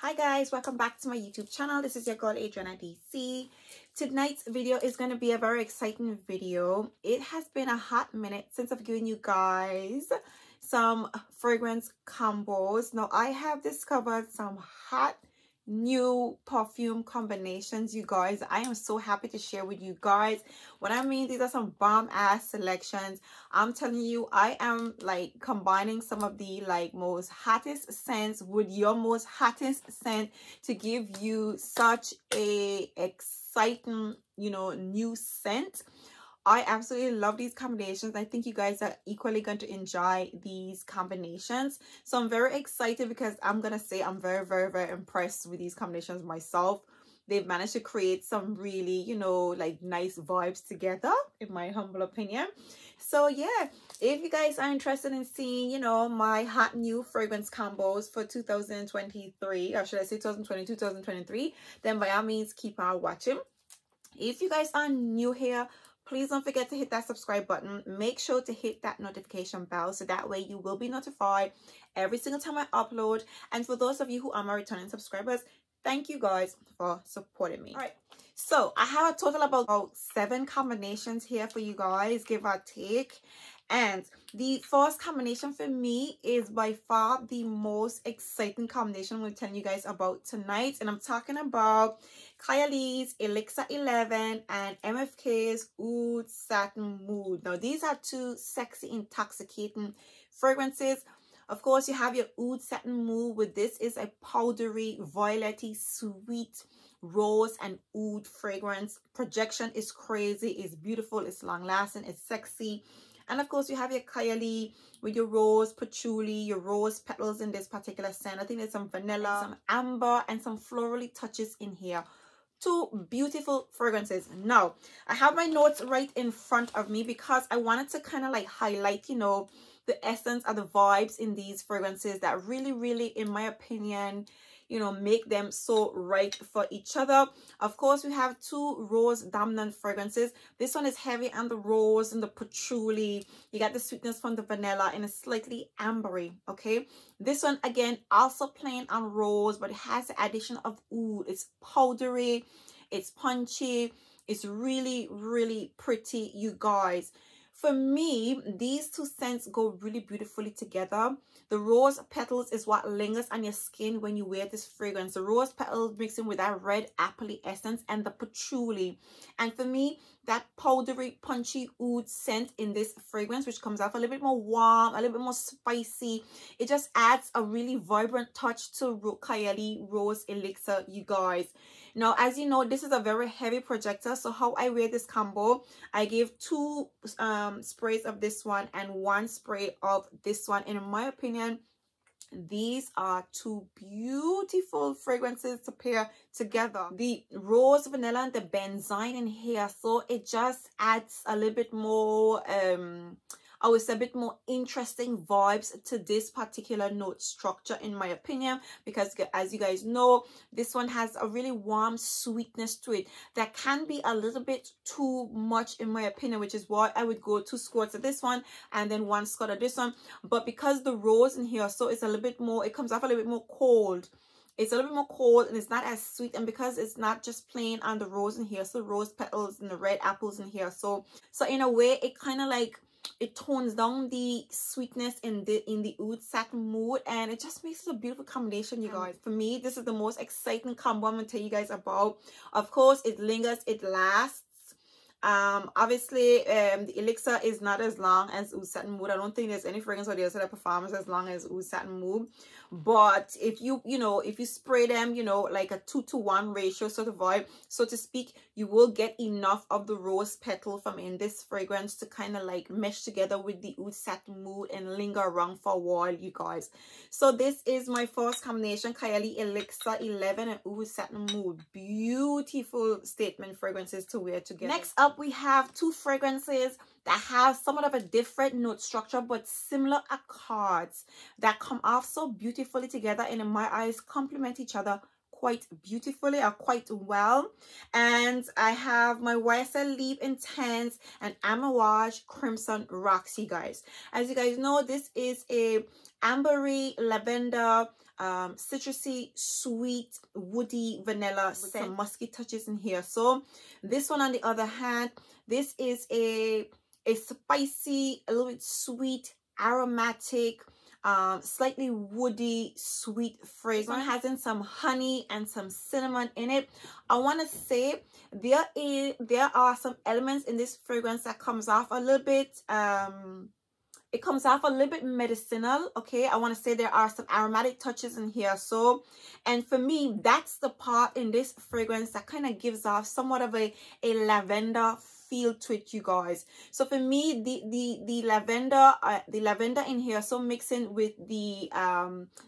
Hi guys, welcome back to my YouTube channel. This is your girl Adriana DC. Tonight's video is going to be a very exciting video. It has been a hot minute since I've given you guys some fragrance combos. Now I have discovered some hot new perfume combinations, you guys. I am so happy to share with you guys. What I mean, these are some bomb ass selections. I'm telling you, I am like combining some of the most hottest scents with your most hottest scent to give you such a exciting, new scent. I absolutely love these combinations. I think you guys are equally going to enjoy these combinations. So I'm very excited because I'm going to say I'm very, very, very impressed with these combinations myself. They've managed to create some really, nice vibes together, in my humble opinion. So yeah, if you guys are interested in seeing, my hot new fragrance combos for 2023, or should I say 2020, 2023, then by all means, keep on watching. If you guys are new here, please don't forget to hit that subscribe button. Make sure to hit that notification bell so that way you will be notified every single time I upload. And for those of you who are my returning subscribers, thank you guys for supporting me. All right, so I have a total of about 7 combinations here for you guys, give or take. And the first combination for me is by far the most exciting combination I'm going to tell you guys about tonight. And I'm talking about Kylie's Elixir 11 and MFK's Oud Satin Mood. Now, these are 2 sexy, intoxicating fragrances. Of course, you have your Oud Satin Mood with this is a powdery, violet-y, sweet rose and oud fragrance. Projection is crazy, it's beautiful, it's long-lasting, it's sexy. And of course, you have your Kylie with your rose patchouli, your rose petals in this particular scent. I think there's some vanilla, some amber, and some florally touches in here. 2 beautiful fragrances. Now, I have my notes right in front of me because I wanted to kind of highlight, the essence of the vibes in these fragrances that really, really, in my opinion, make them so right for each other. Of course, we have 2 rose dominant fragrances. This one is heavy on the rose and the patchouli. You got the sweetness from the vanilla and it's slightly ambery, okay? This one, again, also plain on rose, but it has the addition of oud. It's powdery, it's punchy, it's really, really pretty, you guys. For me, these 2 scents go really beautifully together. The rose petals is what lingers on your skin when you wear this fragrance. The rose petals mixed in with that red appley essence and the patchouli. And for me, that powdery, punchy oud scent in this fragrance, which comes off a little bit more warm, a little bit more spicy. It just adds a really vibrant touch to Kylie Rose Elixir, you guys. Now, as you know, this is a very heavy projector. So how I wear this combo, I give 2 sprays of this one and 1 spray of this one. And in my opinion, these are 2 beautiful fragrances to pair together. The rose, vanilla, and the benzoin in here, so it just adds a little bit more I would say a bit more interesting vibes to this particular note structure, in my opinion, because as you guys know, this one has a really warm sweetness to it that can be a little bit too much, in my opinion, which is why I would go 2 squirts of this one and then 1 squirt of this one. But because the rose in here, so it's a little bit more, it comes off a little bit more cold. It's a little bit more cold and it's not as sweet, and because it's not just plain on the rose in here, so rose petals and the red apples in here, so in a way it kind of it tones down the sweetness in the Oud Satin Mood, and it just makes it a beautiful combination, you guys. For me, this is the most exciting combo I'm gonna tell you guys about. Of course, it lingers, it lasts. Obviously, the Elixir is not as long as Oud Satin Mood. I don't think there's any fragrance or the other that performs as long as Oud Satin Mood. But if you if you spray them, like a 2-to-1 ratio sort of vibe, so to speak, you will get enough of the rose petal from in this fragrance to kind of mesh together with the Oud Satin Mood and linger around for a while, you guys. So this is my first combination, Kylie Elixir 11 and Oud Satin Mood. Beautiful statement fragrances to wear together. Next up, we have 2 fragrances that have somewhat of a different note structure but similar accords that come off so beautifully together and in my eyes complement each other quite beautifully or quite well. And I have my YSL Leap Intense and Amouage Crimson Rocks, you guys. As you guys know, this is a ambery lavender citrusy, sweet, woody vanilla with some musky touches in here. So this one, on the other hand, this is a spicy, a little bit sweet, aromatic, slightly woody, sweet fragrance. This one has in some honey and some cinnamon in it. I want to say there are some elements in this fragrance that comes off a little bit it comes off a little bit medicinal. Okay, I want to say there are some aromatic touches in here. So, and for me, that's the part in this fragrance that kind of gives off somewhat of a lavender feel to it, you guys. So for me, the lavender in here, so mixing with the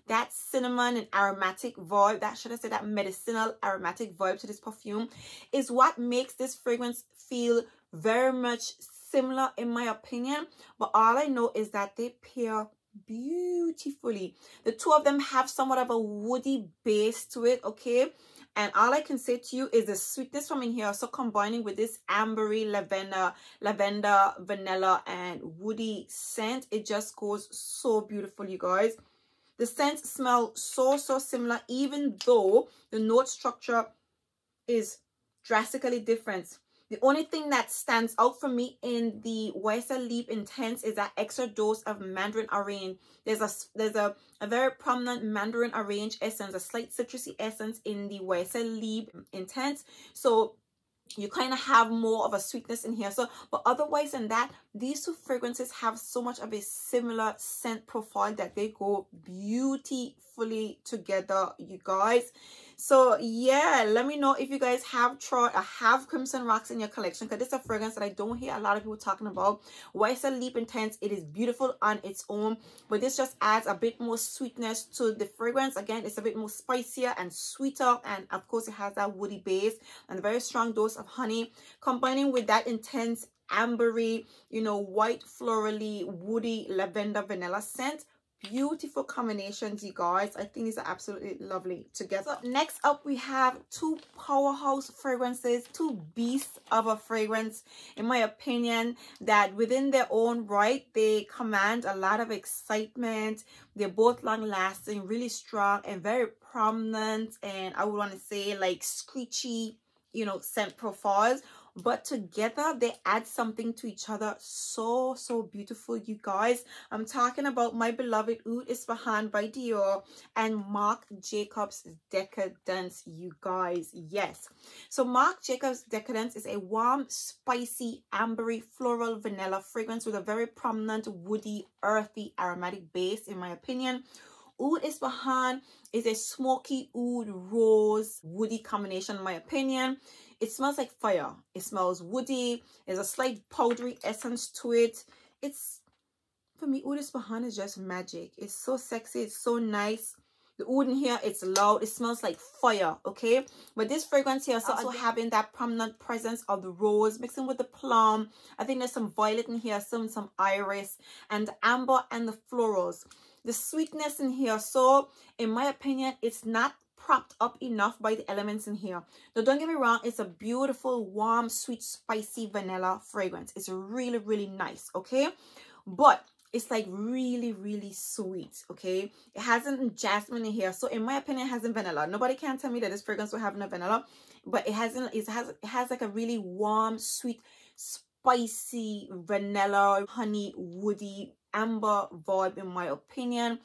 that cinnamon and aromatic vibe, that, should I say, that medicinal aromatic vibe to this perfume, is what makes this fragrance feel very much similar, in my opinion. But all I know is that they pair beautifully. The two of them have somewhat of a woody base to it, okay? And all I can say to you is the sweetness from in here, so combining with this ambery lavender, vanilla, and woody scent, it just goes so beautiful, you guys. The scents smell so similar, even though the note structure is drastically different. The only thing that stands out for me in the YSL Leap Intense is that extra dose of mandarin orange. There's a very prominent mandarin orange essence, a slight citrusy essence in the YSL Leap Intense. So you kind of have more of a sweetness in here. So, but otherwise than that, these two fragrances have so much of a similar scent profile that they go beautifully together, you guys. So yeah, let me know if you guys have tried or have Crimson Rocks in your collection, because this is a fragrance that I don't hear a lot of people talking about. YSL Leap Intense, it is beautiful on its own, but this just adds a bit more sweetness to the fragrance. Again, it's a bit more spicier and sweeter, and of course it has that woody base and a very strong dose of honey, combining with that intense ambery, you know, white florally woody lavender vanilla scent. Beautiful combinations, you guys. I think these are absolutely lovely together. So next up, we have two powerhouse fragrances, two beasts of a fragrance, in my opinion, that within their own right, they command a lot of excitement. They're both long lasting, really strong, and very prominent, and I would want to say like screechy, you know, scent profiles. But together they add something to each other so beautiful, you guys. I'm talking about my beloved Oud Isfahan by Dior and Marc Jacobs Decadence, you guys. Yes, so Marc Jacobs Decadence is a warm, spicy, ambery, floral vanilla fragrance with a very prominent woody, earthy, aromatic base, in my opinion. Oud Isfahan is a smoky oud rose woody combination, in my opinion. It smells like fire. It smells woody. There's a slight powdery essence to it. It's, for me, Oud Isfahan is just magic. It's so sexy. It's so nice. The oud in here, it's loud. It smells like fire, okay? But this fragrance here is also having that prominent presence of the rose mixing with the plum. I think there's some violet in here, some iris, and the amber and the florals. The sweetness in here, so in my opinion, it's not propped up enough by the elements in here. Now, don't get me wrong, it's a beautiful, warm, sweet, spicy vanilla fragrance. It's really nice, okay? But it's like really sweet, okay? It hasn't jasmine in here, so in my opinion, it hasn't vanilla. Nobody can tell me that this fragrance will have no vanilla, but it has like a really warm, sweet, spicy vanilla, honey, woody, amber vibe, in my opinion.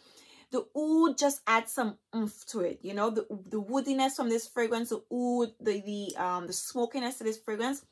The oud just adds some oomph to it, you know, the woodiness from this fragrance, the oud, the smokiness to this fragrance.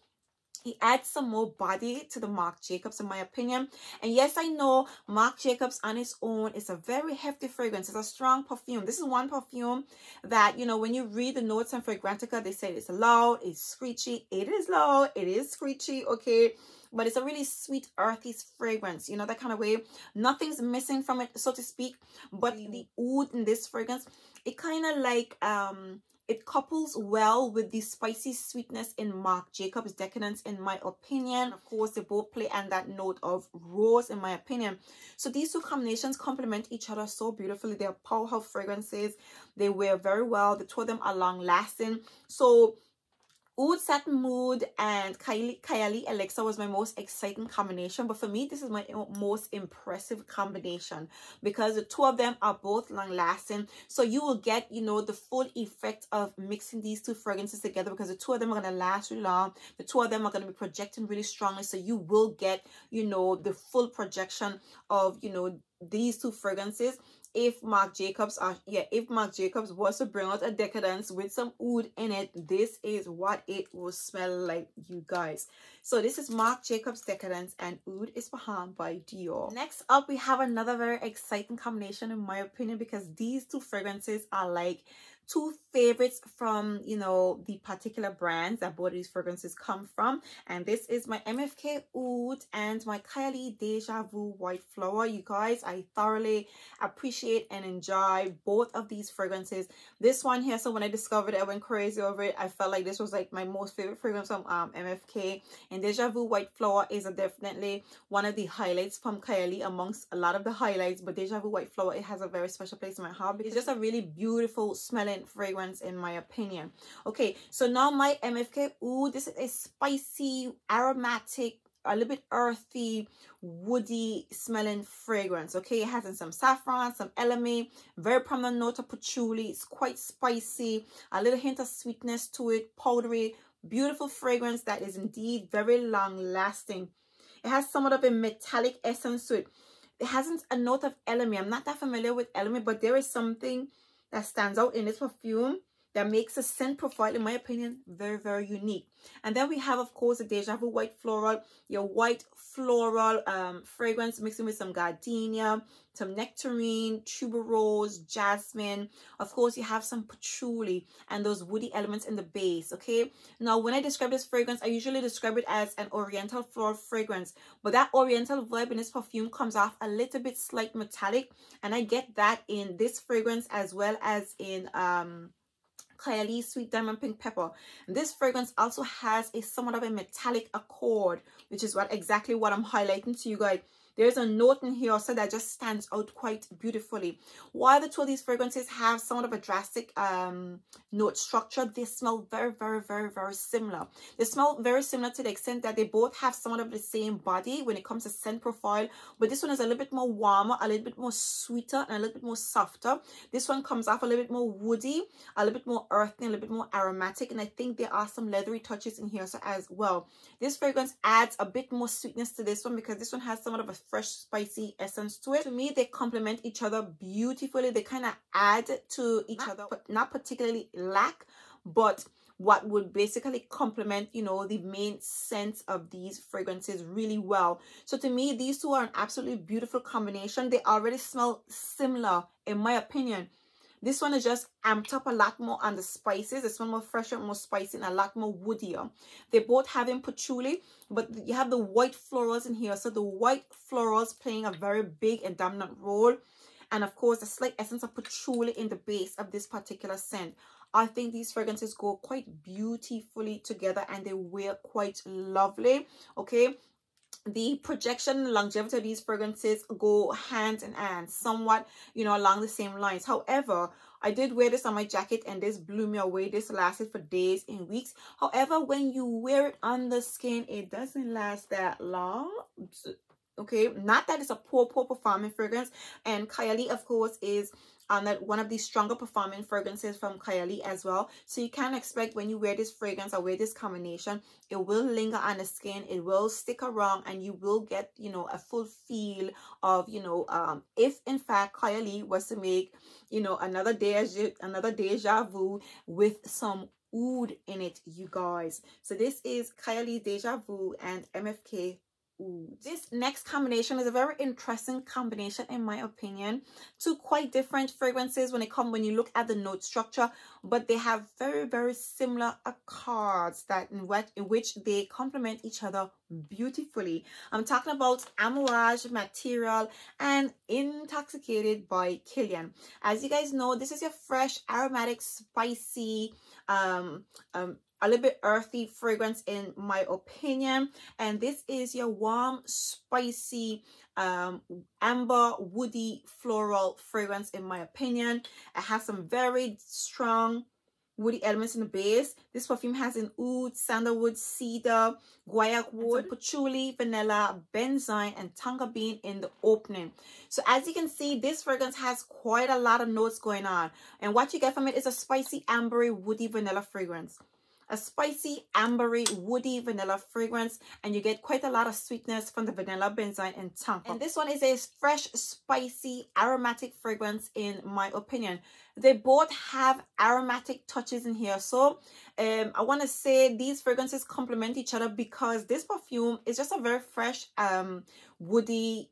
It adds some more body to the Marc Jacobs, in my opinion. And yes, I know Marc Jacobs on its own is a very hefty fragrance. It's a strong perfume. This is one perfume that, you know, when you read the notes on Fragrantica, they say it's loud, it's screechy. It is loud, it is screechy, okay? But it's a really sweet, earthy fragrance, you know, that kind of way. Nothing's missing from it, so to speak. But the oud in this fragrance, it kind of like, It couples well with the spicy sweetness in Marc Jacobs Decadence, in my opinion. Of course, they both play on that note of rose, in my opinion. So these two combinations complement each other so beautifully. They're powerhouse fragrances. They wear very well. The two of them are long lasting. So Oud Satin Mood and Kylie Elixir was my most exciting combination, but for me this is my most impressive combination because the two of them are both long lasting. So you will get, you know, the full effect of mixing these two fragrances together, because the two of them are going to last really long. The two of them are going to be projecting really strongly, so you will get, you know, the full projection of, you know, these two fragrances. If Marc Jacobs was to bring out a Decadence with some oud in it, this is what it will smell like, you guys. So this is Marc Jacobs Decadence, and Oud Isfahan by Dior. Next up, we have another very exciting combination in my opinion, because these two fragrances are like two favorites from, you know, the particular brands that both of these fragrances come from. And this is my MFK Oud and my Kylie Deja Vu White Flower. You guys, I thoroughly appreciate and enjoy both of these fragrances. This one here, so when I discovered it, I went crazy over it. I felt like this was like my most favorite fragrance from MFK. And Deja Vu White Flower is definitely one of the highlights from Kylie amongst a lot of the highlights. But Deja Vu White Flower, it has a very special place in my heart because it's just a really beautiful smelling fragrance in my opinion. Okay, so now my MFK Oud, this is a spicy, aromatic, a little bit earthy, woody smelling fragrance. Okay, it has in some saffron, some elemi, very prominent note of patchouli. It's quite spicy, a little hint of sweetness to it, powdery, beautiful fragrance that is indeed very long lasting. It has somewhat of a metallic essence to it. It hasn't a note of elemi. I'm not that familiar with elemi, but there is something that stands out in this perfume that makes the scent profile, in my opinion, very, very unique. And then we have, of course, the Deja Vu White Floral, your white floral fragrance mixing with some gardenia, some nectarine, tuberose, jasmine. Of course, you have some patchouli and those woody elements in the base. Okay, now when I describe this fragrance, I usually describe it as an oriental floral fragrance, but that oriental vibe in this perfume comes off a little bit slight metallic, and I get that in this fragrance as well as in Kylie Sweet Diamond Pink Pepper. And this fragrance also has a somewhat of a metallic accord, which is exactly what I'm highlighting to you guys. There's a note in here also that just stands out quite beautifully. While the two of these fragrances have somewhat of a drastic note structure, they smell very, very, very, very similar. They smell very similar to the extent that they both have somewhat of the same body when it comes to scent profile, but this one is a little bit more warmer, a little bit more sweeter, and a little bit more softer. This one comes off a little bit more woody, a little bit more earthy, a little bit more aromatic, and I think there are some leathery touches in here so as well. This fragrance adds a bit more sweetness to this one because this one has somewhat of a fresh, spicy essence to it. To me, they complement each other beautifully. They kind of add to each other, but not particularly lack, but what would basically complement, you know, the main scent of these fragrances really well. So to me, these two are an absolutely beautiful combination. They already smell similar, in my opinion. This one is just amped up a lot more on the spices. This one more fresher, more spicy, and a lot more woodier. They both have in patchouli, but you have the white florals in here. So the white florals playing a very big and dominant role. And of course, the slight essence of patchouli in the base of this particular scent. I think these fragrances go quite beautifully together and they wear quite lovely. Okay. The projection and longevity of these fragrances go hand in hand, somewhat, you know, along the same lines. However, I did wear this on my jacket and this blew me away. This lasted for days and weeks. However, when you wear it on the skin, it doesn't last that long. Okay, not that it's a poor performing fragrance. And Kylie, of course, is one of the stronger performing fragrances from Kylie as well. So you can expect when you wear this fragrance or wear this combination, it will linger on the skin, it will stick around, and you will get, you know, a full feel of, you know, if in fact Kylie was to make, you know, another Deja Vu with some oud in it, you guys. So this is Kylie Deja Vu and MFK oud. This next combination is a very interesting combination in my opinion. Two quite different fragrances when you look at the note structure, but they have very similar accords that in which they complement each other beautifully. I'm talking about Amouage Material and Intoxicated by Kilian. As you guys know, this is your fresh, aromatic, spicy, a little bit earthy fragrance in my opinion, and this is your warm, spicy, amber, woody, floral fragrance in my opinion. It has some very strong woody elements in the base. This perfume has an oud, sandalwood, cedar, guaiac wood, patchouli, vanilla, benzoin, and tonka bean in the opening. So as you can see, this fragrance has quite a lot of notes going on, and what you get from it is a spicy, ambery, woody vanilla fragrance. A spicy, ambery, woody vanilla fragrance, and you get quite a lot of sweetness from the vanilla, benzoin, and tonka. And this one is a fresh, spicy, aromatic fragrance in my opinion. They both have aromatic touches in here, so I want to say these fragrances complement each other because this perfume is just a very fresh, woody,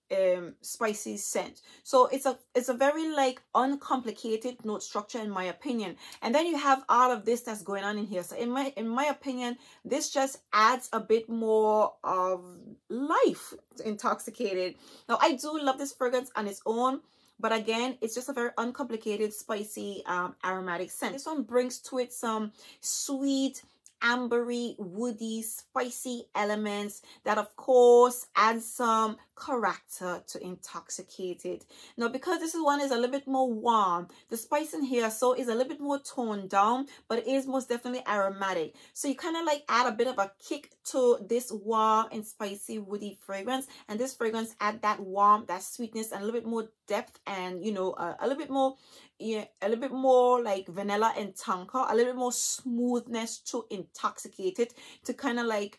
spicy scent. So it's a very like uncomplicated note structure in my opinion. And then you have all of this that's going on in here. So in my opinion, this just adds a bit more of life to Intoxicated. Now I do love this fragrance on its own, but again, it's just a very uncomplicated, spicy, aromatic scent. This one brings to it some sweet, ambery, woody, spicy elements that of course add some character to Intoxicated. Now because this one is a little bit more warm, the spice in here so is a little bit more toned down, but it is most definitely aromatic. So you kind of like add a bit of a kick to this warm and spicy woody fragrance, and this fragrance add that warmth, that sweetness, and a little bit more depth, and you know, a little bit more, yeah, a little bit more like vanilla and tonka, a little bit more smoothness to Intoxicated to kind of like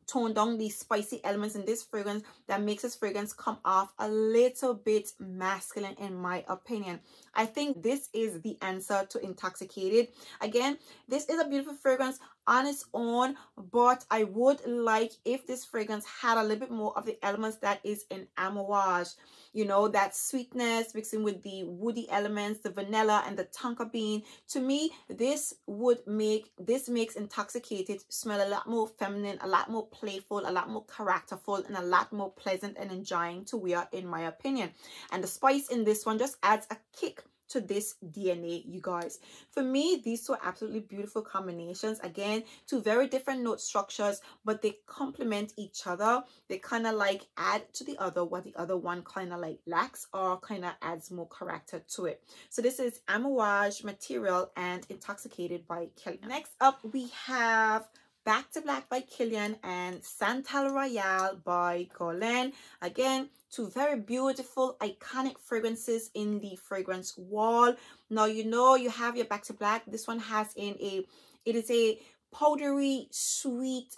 tone down these spicy elements in this fragrance that makes this fragrance come off a little bit masculine in my opinion. I think this is the answer to Intoxicated. Again, this is a beautiful fragrance on its own, but I would like if this fragrance had a little bit more of the elements that is in Amouage. You know, that sweetness mixing with the woody elements, the vanilla and the tonka bean. To me, this makes Intoxicated smell a lot more feminine, a lot more playful, a lot more characterful, and a lot more pleasant and enjoying to wear in my opinion. And the spice in this one just adds a kick to this DNA, you guys. For me, these two are absolutely beautiful combinations. Again, two very different note structures, but they complement each other. They kind of like add to the other what the other one kind of like lacks, or kind of adds more character to it. So this is Amouage Material and Intoxicated by Kilian. Next up, we have Back to Black by Kilian and Santal Royale by Guerlain. Again, two very beautiful, iconic fragrances in the fragrance wall. Now, you know, you have your Back to Black. This one has it is a powdery, sweet,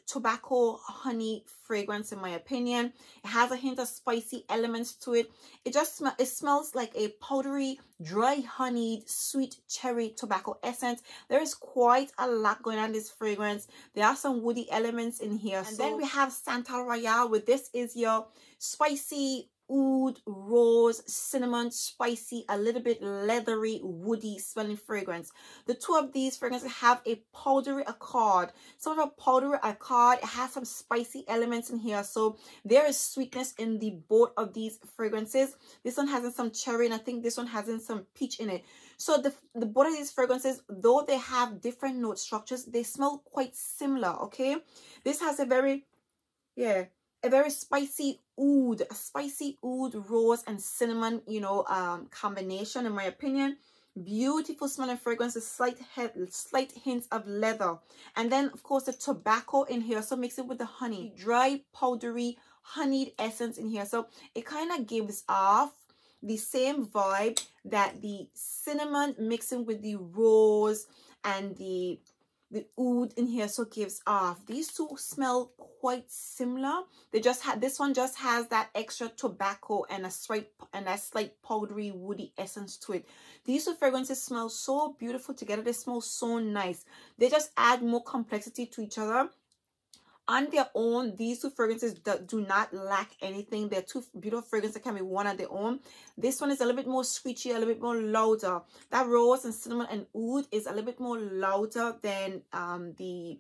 tobacco honey fragrance in my opinion. It has a hint of spicy elements to it. It smells like a powdery, dry honeyed, sweet cherry tobacco essence. There is quite a lot going on in this fragrance. There are some woody elements in here. And then we have Santal Royale, with this is your spicy oud, rose, cinnamon, spicy, a little bit leathery, woody smelling fragrance. The two of these fragrances have a powdery accord. Sort of a powdery accord. It has some spicy elements in here. So there is sweetness in the both of these fragrances. This one has some cherry, and I think this one has some peach in it. So the both of these fragrances, though they have different note structures, they smell quite similar, okay? This has a very, yeah, a very spicy oud, a spicy oud, rose, and cinnamon, you know, combination in my opinion. Beautiful smelling fragrance with slight hints of leather. And then, of course, the tobacco in here. So mix it with the honey. Dry, powdery, honeyed essence in here. So it kind of gives off the same vibe that the cinnamon mixing with the rose and the oud in here so gives off. These two smell quite similar. They just have, this one just has that extra tobacco and a slight powdery woody essence to it. These two fragrances smell so beautiful together. They smell so nice. They just add more complexity to each other. on their own, these two fragrances do not lack anything. They're two beautiful fragrances that can be worn on their own. This one is a little bit more screechy, a little bit more louder. That rose and cinnamon and oud is a little bit more louder than the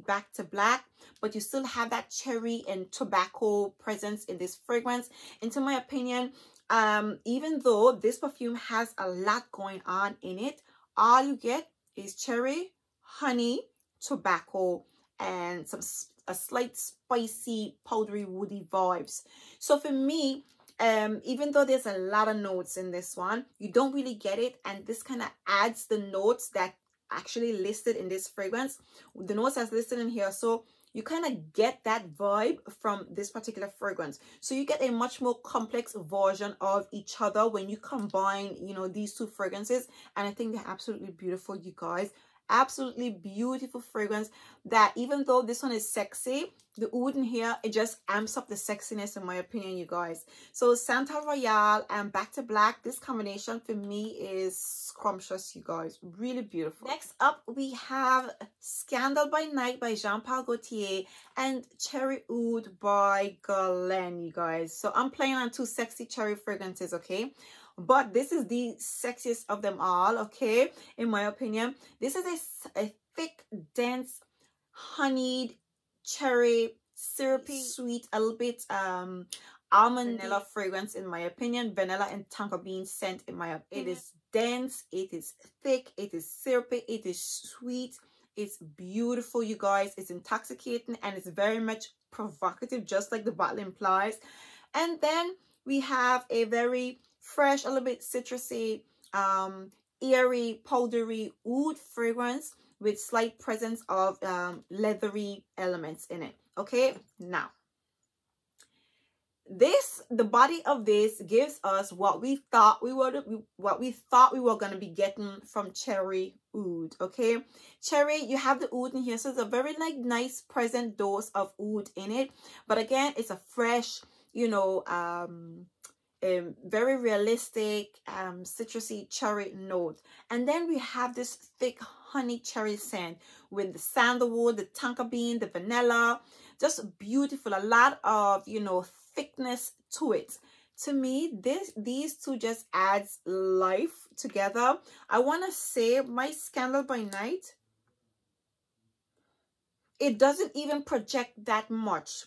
Back to Black, but you still have that cherry and tobacco presence in this fragrance. And to my opinion, even though this perfume has a lot going on in it, all you get is cherry, honey, tobacco, and a slight spicy, powdery, woody vibes. So for me, even though there's a lot of notes in this one, you don't really get it, and this kind of adds the notes that actually listed in this fragrance, the notes that's listed in here. So you kind of get that vibe from this particular fragrance. So you get a much more complex version of each other when you combine, you know, these two fragrances. And I think they're absolutely beautiful, you guys. Absolutely beautiful fragrance that even though this one is sexy, the oud in here, it just amps up the sexiness in my opinion, you guys. So Santal Royale and Back to Black, this combination for me is scrumptious, you guys. Really beautiful. Next up, we have Scandal by Night by Jean Paul Gaultier and Cherry Oud by Guerlain, you guys. So I'm playing on two sexy cherry fragrances, okay? But this is the sexiest of them all, okay, in my opinion. This is a thick, dense, honeyed, cherry, syrupy, sweet, a little bit almond vanilla fragrance, in my opinion. Vanilla and tonka bean scent, in my opinion. It is dense, it is thick, it is syrupy, it is sweet. It's beautiful, you guys. It's intoxicating, and it's very much provocative, just like the bottle implies. And then we have a very fresh, a little bit citrusy, airy, powdery oud fragrance with slight presence of leathery elements in it. Okay, now the body of this gives us what we thought we were going to be getting from Cherry Oud. Okay, cherry, you have the oud in here, so it's a very like nice present dose of oud in it, but again, it's a fresh, you know, very realistic citrusy cherry note. And then we have this thick honey cherry scent with the sandalwood, the tonka bean, the vanilla. Just beautiful. A lot of, you know, thickness to it. To me, these two just adds life together. I want to say my Scandal by Night, it doesn't even project that much.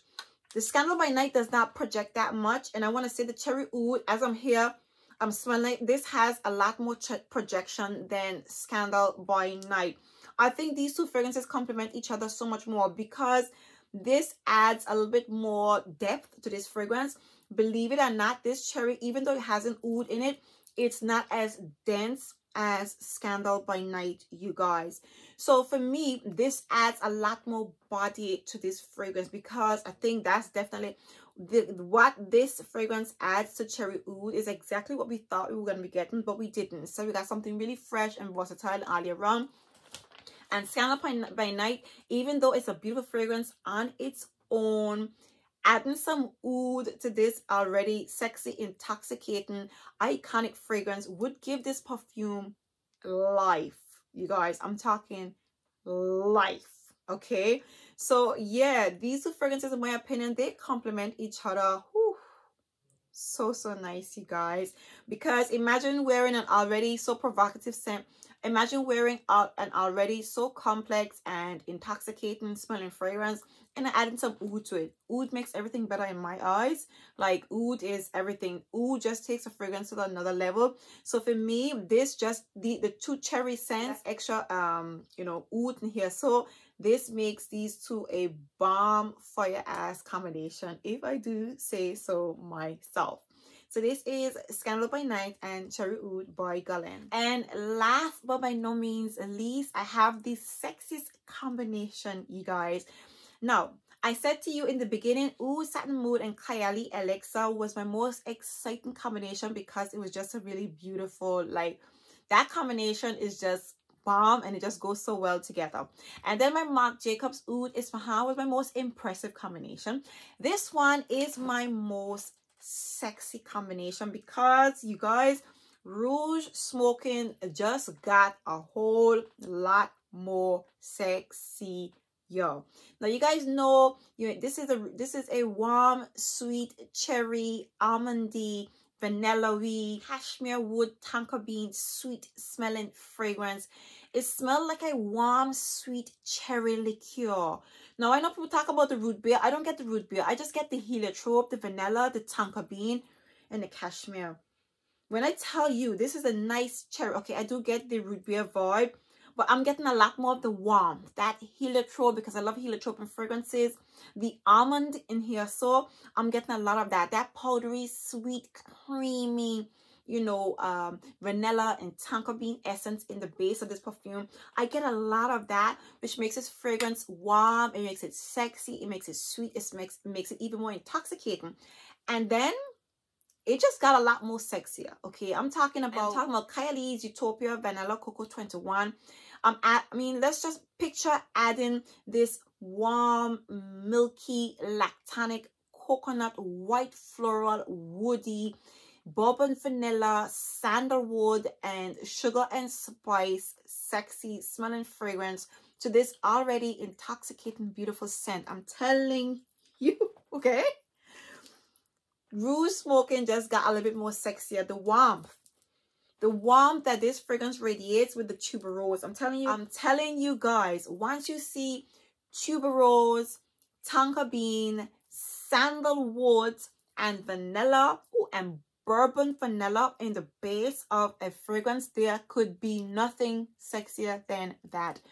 The Scandal by Night does not project that much. And I want to say the Cherry Oud, as I'm here, I'm smelling, this has a lot more projection than Scandal by Night. I think these two fragrances complement each other so much more because this adds a little bit more depth to this fragrance. Believe it or not, this cherry, even though it has an oud in it, it's not as dense as Scandal by Night, you guys. So for me, this adds a lot more body to this fragrance because I think that's definitely what this fragrance adds to Cherry Oud is exactly what we thought we were going to be getting, but we didn't. So we got something really fresh and versatile all year round. And Scandal by Night, even though it's a beautiful fragrance on its own, adding some oud to this already sexy, intoxicating, iconic fragrance would give this perfume life, you guys. I'm talking life, okay? So yeah, these two fragrances, in my opinion, they complement each other. Whew. So nice, you guys. Because imagine wearing an already so provocative scent. Imagine wearing an already so complex and intoxicating smelling fragrance and adding some oud to it. Oud makes everything better in my eyes. Like, oud is everything. Oud just takes a fragrance to another level. So for me, this just the two cherry scents, extra you know, oud in here. So this makes these two a bomb fire ass combination, if I do say so myself. So this is Scandal by Night and Cherry Oud by Guerlain. And last but by no means least, I have the sexiest combination, you guys. Now, I said to you in the beginning, Oud Satin Mood and Kylie Elixir was my most exciting combination because it was just a really beautiful, like, that combination is just bomb and it just goes so well together. And then my Marc Jacobs Oud Isfahan was my most impressive combination. This one is my most sexy combination because, you guys, Rouge Smoking just got a whole lot more sexy, Yo, now you guys know this is a warm, sweet, cherry, almondy, vanilla-y, cashmere wood, tonka bean, sweet smelling fragrance. It smells like a warm, sweet cherry liqueur. Now I know people talk about the root beer. I don't get the root beer. I just get the heliotrope, the vanilla, the tonka bean, and the cashmere. When I tell you this is a nice cherry, okay, I do get the root beer vibe, but I'm getting a lot more of the warmth, that heliotrope, because I love heliotrope and fragrances. The almond in here, so I'm getting a lot of that powdery, sweet, creamy, you know, vanilla and tonka bean essence in the base of this perfume. I get a lot of that, which makes this fragrance warm. It makes it sexy. It makes it sweet. It makes it even more intoxicating. And then it just got a lot more sexier. Okay, I'm talking about Kylie's Utopia Vanilla Cocoa 21. Let's just picture adding this warm, milky, lactonic, coconut, white floral, woody, bourbon vanilla, sandalwood, and sugar and spice, sexy smelling fragrance to this already intoxicating, beautiful scent. I'm telling you, okay? Rouge smoking just got a little bit more sexier. The warmth that this fragrance radiates with the tuberose. I'm telling you guys, once you see tuberose, tonka bean, sandalwood, and vanilla, and bourbon vanilla in the base of a fragrance, there could be nothing sexier than that.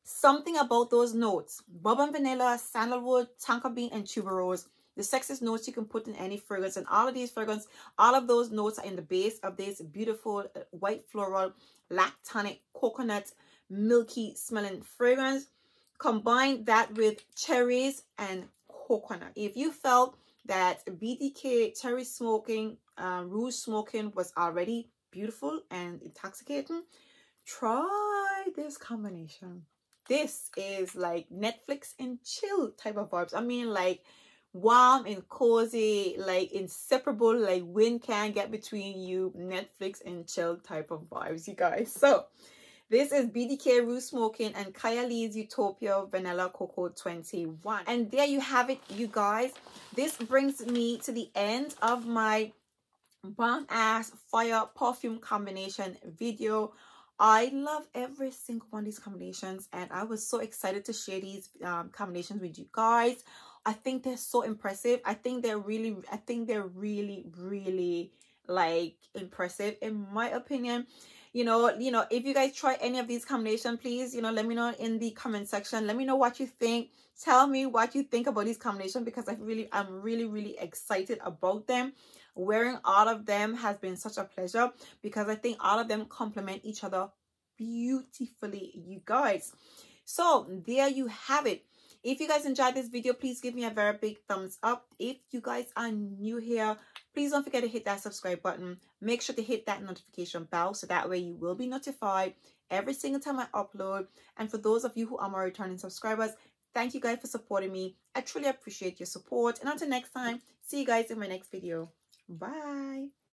Something about those notes, bourbon vanilla, sandalwood, tonka bean, and tuberose, the sexiest notes you can put in any fragrance. And all of these fragrances, all of those notes are in the base of this beautiful white floral, lactonic, coconut, milky smelling fragrance. Combine that with cherries and coconut. If you felt that BDK cherry smoking, rouge smoking was already beautiful and intoxicating, try this combination. This is like Netflix and chill type of vibes. I mean, like warm and cozy, like inseparable, like wind can't get between you, Netflix and chill type of vibes, you guys. So this is BDK Rouge Smoking and Kylie's Utopia Vanilla Cocoa 21. And there you have it, you guys. This brings me to the end of my bomb ass fire perfume combination video. I love every single one of these combinations, and I was so excited to share these combinations with you guys. I think they're so impressive. I think they're really like impressive in my opinion. You know, if you guys try any of these combinations, please, let me know in the comment section. Let me know what you think. Tell me what you think about these combinations, because I'm really excited about them. Wearing all of them has been such a pleasure, because I think all of them complement each other beautifully, you guys. So there you have it. If you guys enjoyed this video, please give me a very big thumbs up. If you guys are new here, please don't forget to hit that subscribe button. Make sure to hit that notification bell, so that way you will be notified every single time I upload. And for those of you who are my returning subscribers, thank you guys for supporting me. I truly appreciate your support. And until next time, see you guys in my next video. Bye.